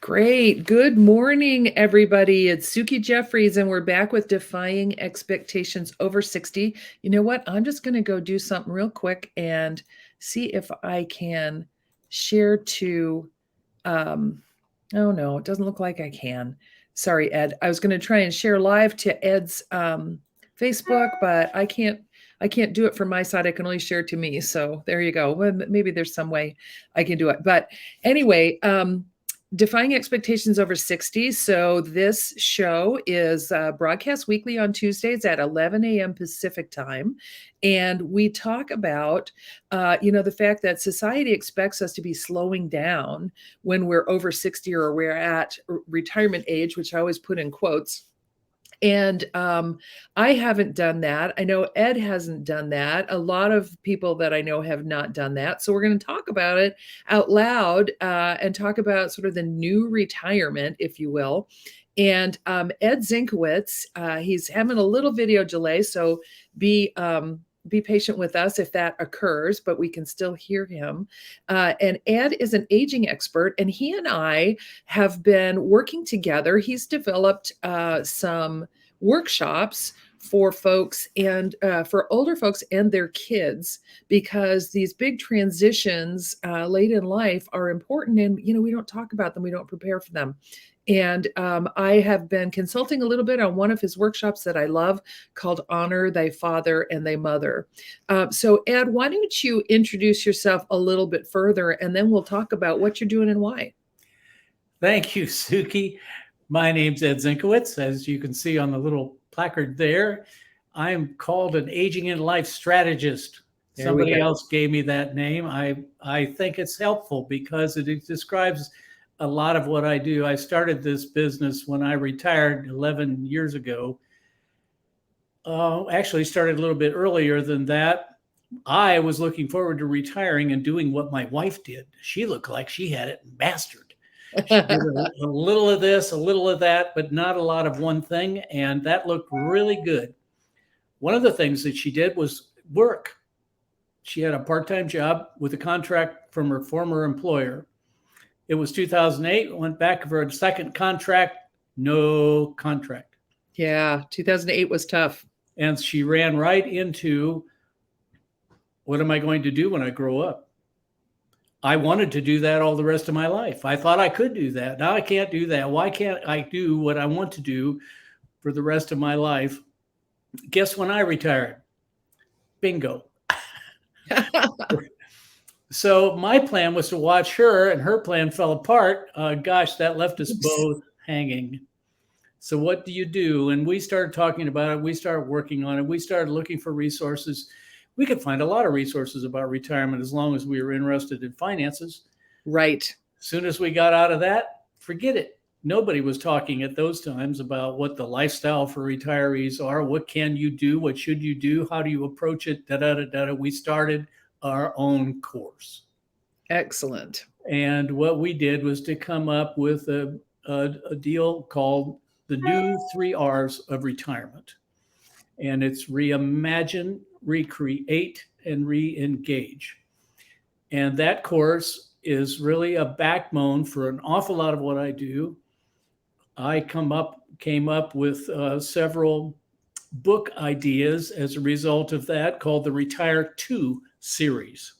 Great. Good morning, everybody. It's Suki Jeffries, and we're back with Defying Expectations Over 60. You know what? I'm just going to go do something real quick and see if I can share to. Oh, no, it doesn't look like I can. Sorry, Ed. I was going to try and share live to Ed's Facebook, but I can't. I can't do it from my side. I can only share to me. So there you go. Well, maybe there's some way I can do it. But anyway, Defying Expectations Over 60. So this show is broadcast weekly on Tuesdays at 11 a.m. Pacific time. And we talk about, the fact that society expects us to be slowing down when we're over 60 or we're at retirement age, which I always put in quotes. And I haven't done that. I know Ed hasn't done that. A lot of people that I know have not done that. So we're going to talk about it out loud and talk about sort of the new retirement, if you will. And Ed Zinkiewicz, he's having a little video delay, so be patient with us if that occurs, but we can still hear him. And Ed is an aging expert, and he and I have been working together. He's developed some workshops for folks and for older folks and their kids, because these big transitions late in life are important, and we don't talk about them, we don't prepare for them. And I have been consulting a little bit on one of his workshops that I love called Honor Thy Father and Thy Mother. So Ed, why don't you introduce yourself a little bit further, and then we'll talk about what you're doing and why. Thank you, Suki. My name's Ed Zinkiewicz. As you can see on the little placard there, I am called an aging in life strategist. Somebody else gave me that name. I think it's helpful because it describes a lot of what I do. I started this business when I retired 11 years ago. Actually started a little bit earlier than that. I was looking forward to retiring and doing what my wife did. She looked like she had it mastered. She did a little of this, a little of that, but not a lot of one thing. And that looked really good. One of the things that she did was work. She had a part-time job with a contract from her former employer. It was 2008, went back for a second contract, no contract. Yeah, 2008 was tough. And she ran right into, what am I going to do when I grow up? I wanted to do that all the rest of my life. I thought I could do that. Now I can't do that. Why can't I do what I want to do for the rest of my life? Guess when I retired? Bingo. So my plan was to watch her, and her plan fell apart. Gosh, that left us both hanging. So what do you do? And we started talking about it. We started working on it. We started looking for resources. We could find a lot of resources about retirement as long as we were interested in finances. Right. As soon as we got out of that, forget it. Nobody was talking at those times about what the lifestyle for retirees are. What can you do? What should you do? How do you approach it? We started our own course. Excellent. And what we did was to come up with a deal called the new 3 R's of retirement. And it's reimagine, recreate, and re-engage. And that course is really a backbone for an awful lot of what I do. I came up with several book ideas as a result of that, called the Retire To series,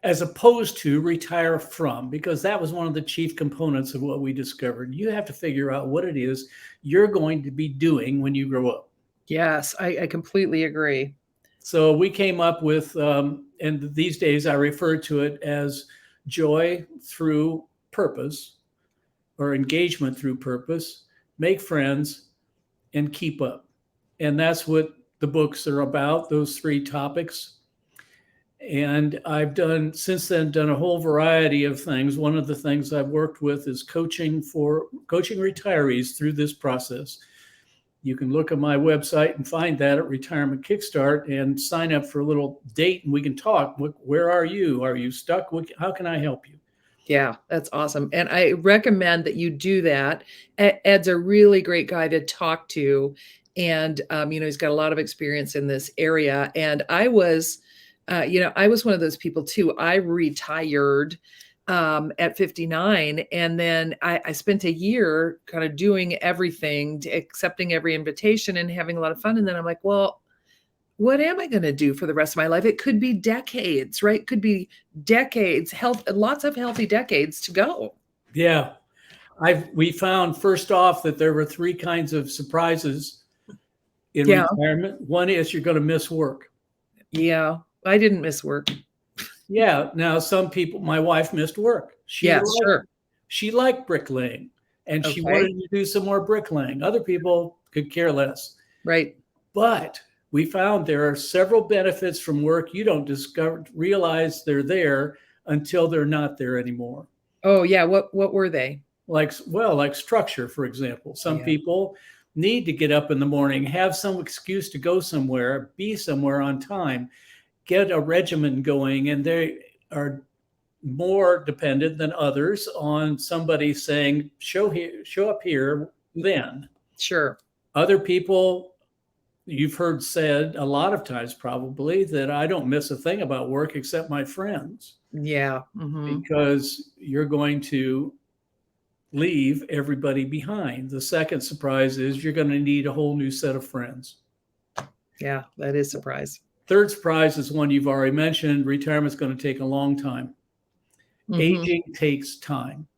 as opposed to retire from, because that was one of the chief components of what we discovered. You have to figure out what it is you're going to be doing when you grow up. Yes, I completely agree. So we came up with, and these days I refer to it as joy through purpose, or engagement through purpose, make friends, and keep up. And that's what the books are about, those 3 topics. And I've since then done a whole variety of things. One of the things I've worked with is coaching retirees through this process. You can look at my website and find that at Retirement Kickstart and sign up for a little date, and we can talk. Where are you? Are you stuck? How can I help you? Yeah, that's awesome. And I recommend that you do that. Ed's a really great guy to talk to. And, he's got a lot of experience in this area. And I was one of those people too. I retired at 59. And then I spent a year kind of doing everything, accepting every invitation and having a lot of fun. And then I'm like, well, what am I going to do for the rest of my life? It could be decades, right? Could be decades, lots of healthy decades to go. Yeah. We found first off that there were three kinds of surprises in Yeah. retirement. One is you're going to miss work. Yeah. I didn't miss work. Yeah. Now, some people, my wife missed work. Yeah, sure. She liked bricklaying and she Okay. wanted to do some more bricklaying. Other people could care less. Right. But we found there are several benefits from work you don't realize they're there until they're not there anymore. Oh, yeah. What were they? Like structure, for example. Some Yeah. people need to get up in the morning, have some excuse to go somewhere, be somewhere on time, get a regimen going, and they are more dependent than others on somebody saying, show up here then. Sure. Other people, you've heard said a lot of times probably that I don't miss a thing about work except my friends. Yeah. Mm-hmm. Because you're going to leave everybody behind. The second surprise is you're going to need a whole new set of friends. Yeah, that is a surprise. Third surprise is one you've already mentioned. Retirement's going to take a long time. Mm-hmm. Aging takes time.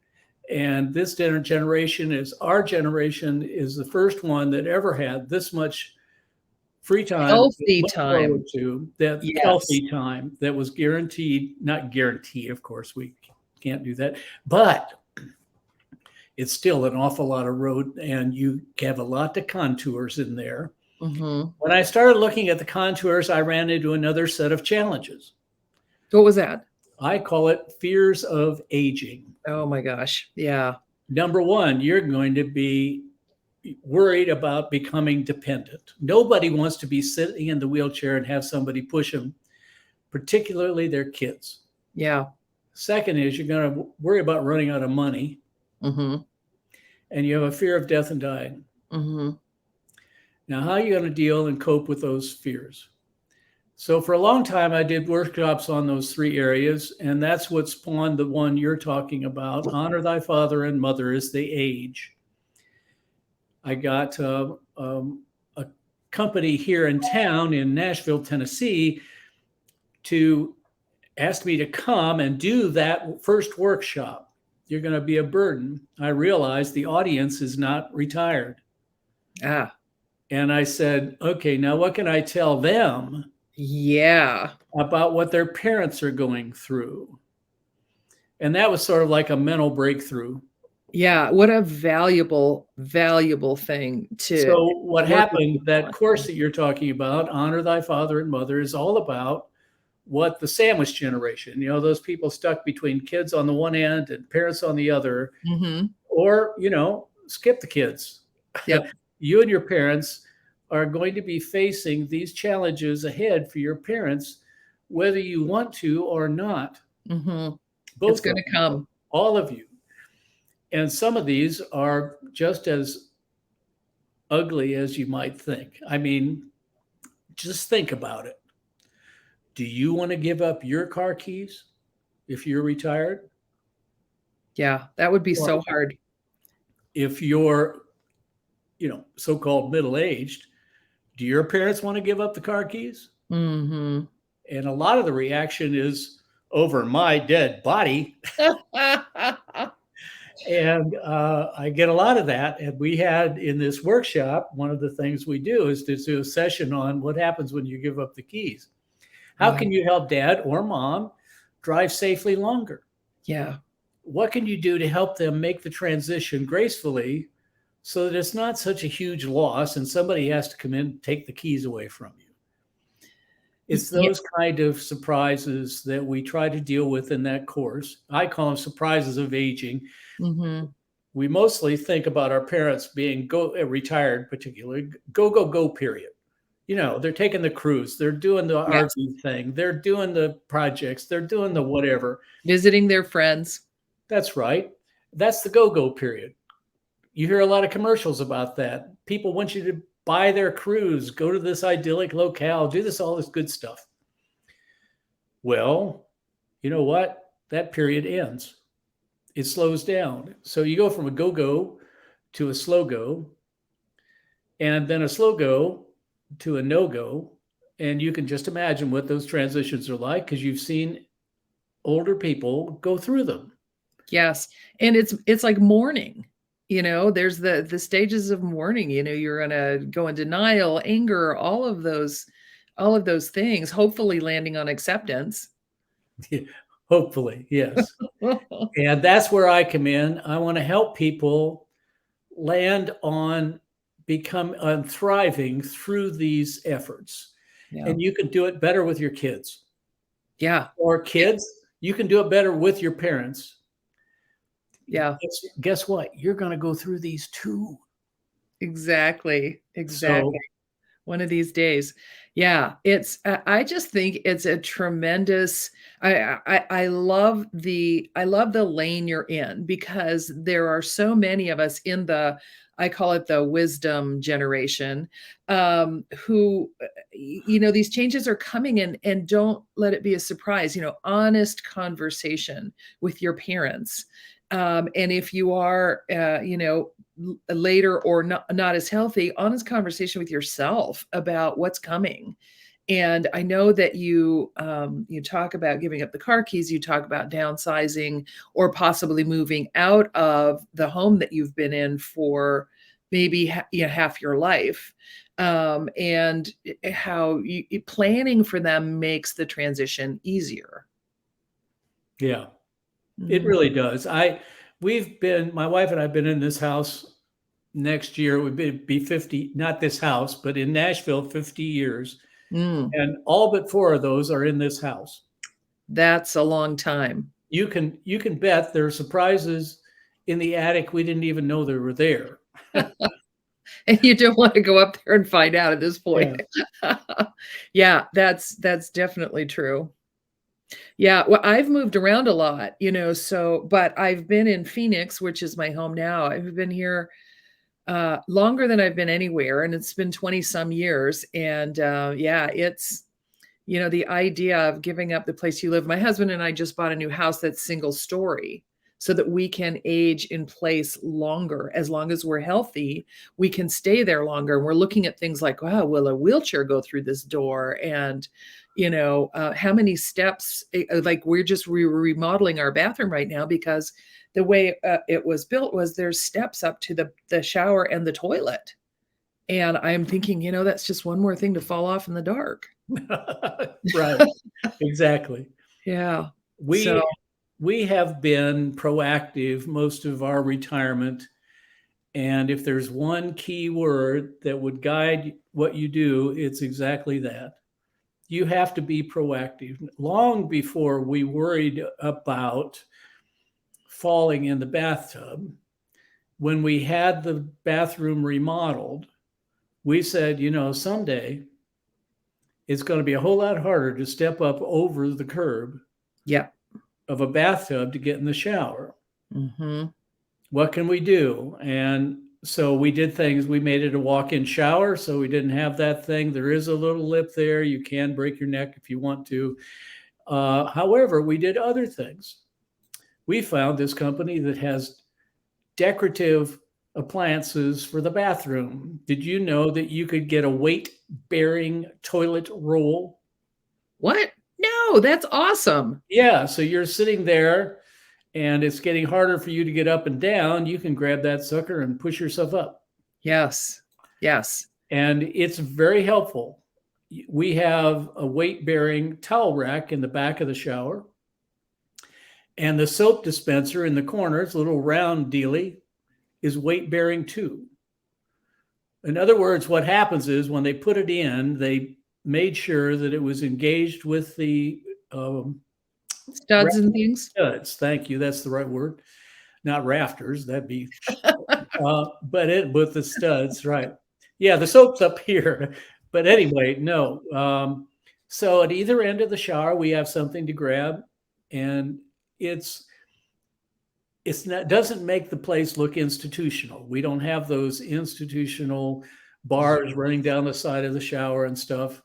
And this generation our generation is the first one that ever had this much free time, Healthy time. Yes. Healthy time that was guaranteed, not guaranteed, of course, we can't do that, but it's still an awful lot of road and you have a lot of contours in there. Mm-hmm. When I started looking at the contours, I ran into another set of challenges. What was that? I call it fears of aging. Oh my gosh. Yeah. Number one, you're going to be worried about becoming dependent. Nobody wants to be sitting in the wheelchair and have somebody push them, particularly their kids. Yeah. Second is you're going to worry about running out of money. Mm-hmm. And you have a fear of death and dying. Mm-hmm. Now, how are you going to deal and cope with those fears? So for a long time, I did workshops on those three areas, and that's what spawned the one you're talking about, honor thy father and mother as they age. I got a company here in town in Nashville, Tennessee, to ask me to come and do that first workshop. You're going to be a burden. I realized the audience is not retired. Ah. And I said, okay, now what can I tell them? Yeah. About what their parents are going through? And that was sort of like a mental breakthrough. Yeah. What a valuable thing to. So what happened, that course that you're talking about, Honor Thy Father and Mother, is all about what the sandwich generation, those people stuck between kids on the one end and parents on the other, mm-hmm. or, skip the kids. Yep. You and your parents are going to be facing these challenges ahead for your parents, whether you want to or not. Mm-hmm. Both it's going to come. All of you. And some of these are just as ugly as you might think. I mean, just think about it. Do you want to give up your car keys if you're retired? Yeah, that would be so hard. If you're, so-called middle-aged, do your parents want to give up the car keys? Mm-hmm. And a lot of the reaction is over my dead body. And I get a lot of that. And we had in this workshop, one of the things we do is to do a session on what happens when you give up the keys. How can you help dad or mom drive safely longer? Yeah. What can you do to help them make the transition gracefully so that it's not such a huge loss and somebody has to come in and take the keys away from you? It's those kind of surprises that we try to deal with in that course. I call them surprises of aging. Mm-hmm. We mostly think about our parents being retired, particularly go period. They're taking the cruise, they're doing the RV thing, they're doing the projects, they're doing the whatever. Visiting their friends. That's right. That's the go period. You hear a lot of commercials about that. People want you to buy their cruise, go to this idyllic locale, do all this good stuff. Well, you know what? that period ends. It slows down. So you go from a go-go to a slow go, and then a slow go to a no-go. And you can just imagine what those transitions are like because you've seen older people go through them. Yes. And it's like mourning. There's the stages of mourning. You're gonna go in denial, anger, all of those things, hopefully landing on acceptance. Hopefully, yes. And that's where I come in. I want to help people land on thriving through these efforts. Yeah. And you can do it better with your kids. Yeah. Or kids, you can do it better with your parents. Yeah. Guess what? You're going to go through these too. Exactly. So One of these days. Yeah, I just think it's a tremendous. I love the lane you're in, because there are so many of us in I call it the wisdom generation, who, these changes are coming in, and don't let it be a surprise. Honest conversation with your parents. And if you are, later or not as healthy, honest conversation with yourself about what's coming. And I know that you talk about giving up the car keys, you talk about downsizing, or possibly moving out of the home that you've been in for maybe half your life, and how planning for them makes the transition easier. yeah, it really does. My wife and I have been in this house. Next year would be 50, not this house, but in Nashville, 50 years. Mm, And all but 4 of those are in this house. that's a long time. You can bet there are surprises in the attic we didn't even know they were there. And you don't want to go up there and find out at this point. Yeah. Yeah, that's definitely true. Yeah, well, I've moved around a lot, but I've been in Phoenix, which is my home now. I've been here longer than I've been anywhere, and it's been 20 some years. And yeah, it's the idea of giving up the place you live. My husband and I just bought a new house that's single story, so that we can age in place longer. As long as we're healthy, we can stay there longer. And we're looking at things like, wow, will a wheelchair go through this door? And, how many steps, like we were remodeling our bathroom right now, because the way it was built was there's steps up to the shower and the toilet. And I'm thinking, that's just one more thing to fall off in the dark. Right. Exactly. Yeah. We have been proactive most of our retirement. And if there's one key word that would guide what you do, it's exactly that. You have to be proactive. Long before we worried about falling in the bathtub, when we had the bathroom remodeled, we said, someday it's going to be a whole lot harder to step up over the curb of a bathtub to get in the shower. Mm-hmm. What can we do? And so we did things. We made it a walk-in shower, so we didn't have that thing. There is a little lip there. You can break your neck if you want to. However, we did other things. We found this company that has decorative appliances for the bathroom. Did you know that you could get a weight-bearing toilet roll? What? No, that's awesome. Yeah, so you're sitting there and it's getting harder for you to get up and down. You can grab that sucker and push yourself up. Yes. Yes. And it's very helpful. We have a weight-bearing towel rack in the back of the shower. And the soap dispenser in the corner, it's a little round dealy, is weight-bearing too. In other words, what happens is when they put it in, they made sure that it was engaged with the studs and things. Studs, thank you. That's the right word. Not rafters. That'd be, but the studs, right? Yeah, the soap's up here. But anyway, no. So at either end of the shower, we have something to grab, and doesn't make the place look institutional. We don't have those institutional bars running down the side of the shower and stuff.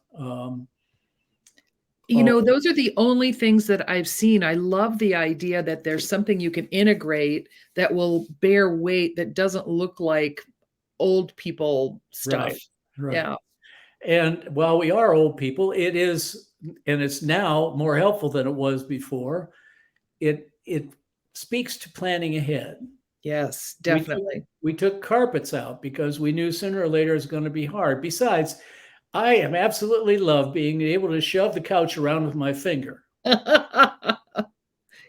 You know, those are the only things that I've seen. I love the idea that there's something you can integrate that will bear weight that doesn't look like old people stuff. Right, right. Yeah. And while we are old people, it is, and it's now more helpful than it was before. It speaks to planning ahead. Yes, We took, definitely. we took carpets out because we knew sooner or later it's going to be hard. Besides, I am absolutely love being able to shove the couch around with my finger.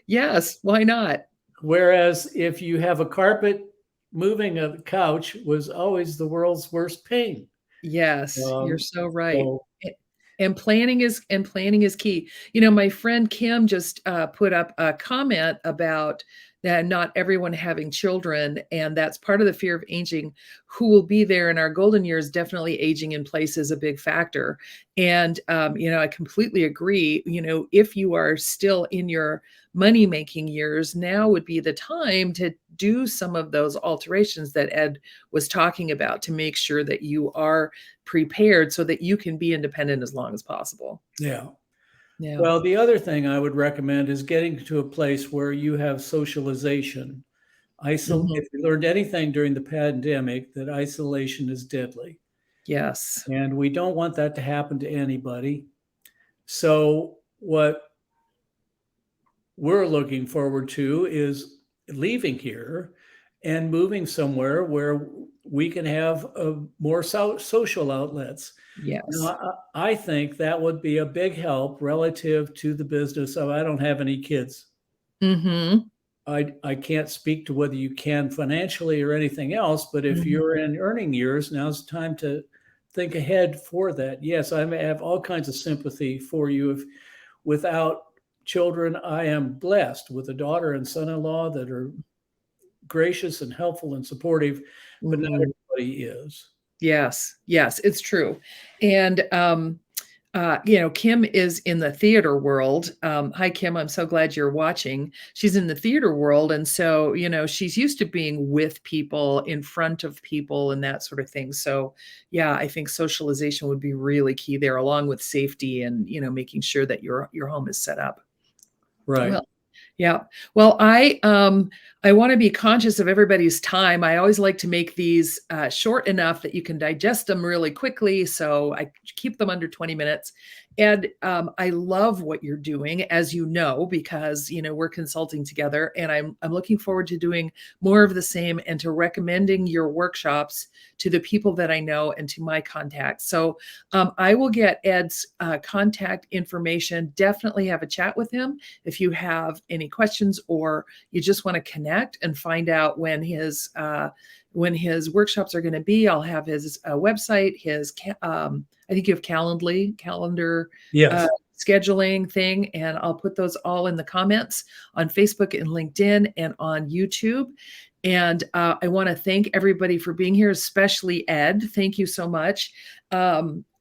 Yes, why not? Whereas if you have a carpet, moving a couch was always the world's worst pain. Yes, you're Um, so right. so A and planning is key. You know, my friend Kim just, put up a comment about that not everyone having children, and that's part of the fear of aging. Who will be there in our golden years? Definitely aging in place is a big factor, and, you know, I completely agree. You know, if you are still in your money-making years, now would be the time to do some of those alterations that Ed was talking about to make sure that you are prepared so that you can be independent as long as possible. yeah. Yeah. Well, the other thing I would recommend is getting to a place where you have socialization. Mhm. If we learned anything during the pandemic, that isolation is deadly. Yes. And we don't want that to happen to anybody. So, what we're looking forward to is leaving here and moving somewhere where we can have more social outlets. Yes. Now, I think that would be a big help relative to the business of I don't have any kids. Mhm. I can't speak to whether you can financially or anything else, but if Mhm. you're in earning years, now's the time to think ahead for that. Yes, I have all kinds of sympathy for you. If without children, I am blessed with a daughter and son-in-law that are gracious and helpful and supportive, but not Mhm. everybody is. Yes. Yes, it's true. And, you know, Kim is in the theater world. Hi, Kim. I'm so glad you're watching. She's in the theater world. And so, you know, she's used to being with people, in front of people, and that sort of thing. So, yeah, I think socialization would be really key there, along with safety and, you know, making sure that your home is set up. Right. Well, yeah. Well, I wanna be conscious of everybody's time. I always like to make these, short enough that you can digest them really quickly, so I keep them under 20 minutes. And, I love what you're doing, as you know, because, you know, we're consulting together, and I'm looking forward to doing more of the same and to recommending your workshops to the people that I know and to my contacts. So, I will get Ed's, contact information. Definitely have a chat with him if you have any questions or you just want to connect and find out when his workshops are going to be. I'll have his website, I think you have calendar uh, Yes. scheduling thing, and I'll put those all in the comments on Facebook and LinkedIn and on YouTube. And I want to thank everybody for being here, especially Ed. Thank you so much.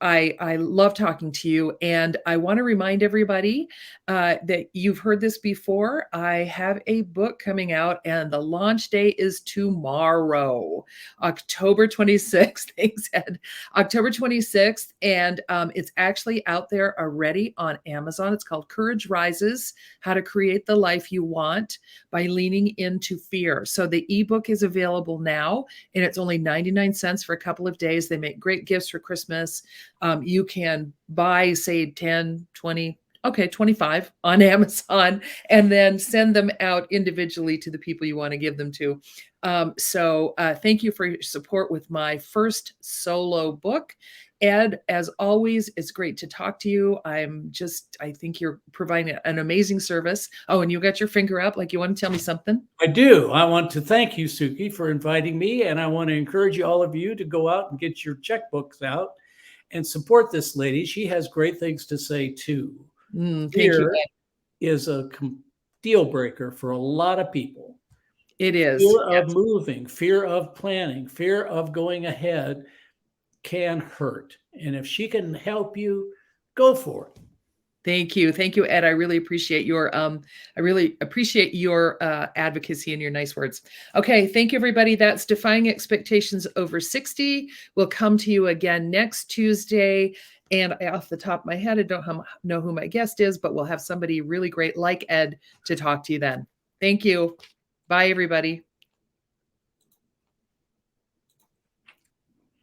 I love talking to you, and I want to remind everybody that you've heard this before. I have a book coming out, and the launch day is tomorrow, October 26th. Thanks, Ed. October 26th, and it's actually out there already on Amazon. It's called Courage Rises: How to Create the Life You Want by Leaning into Fear. So the ebook is available now, and it's only 99 cents for a couple of days. They make great gifts for Christmas. You can buy, say, 10, 20, okay, 25 on Amazon, and then send them out individually to the people you want to give them to. Thank you for your support with my first solo book. Ed, as always, it's great to talk to you. I think you're providing an amazing service. Oh, and you got your finger up like you want to tell me something? I do. I want to thank you, Suki, for inviting me. And I want to encourage all of you to go out and get your checkbooks out and support this lady. She has great things to say, too. Thank you, Fear Ed. is a deal breaker for a lot of people. It is. Fear of Yes. moving, fear of planning, fear of going ahead can hurt. And if she can help you, go for it. Thank you. Thank you, Ed. I really appreciate your advocacy and your nice words. Okay, thank you, everybody. That's Defying Expectations Over 60. We'll come to you again next Tuesday. And off the top of my head, I don't know who my guest is, but we'll have somebody really great like Ed to talk to you then. Thank you. Bye, everybody.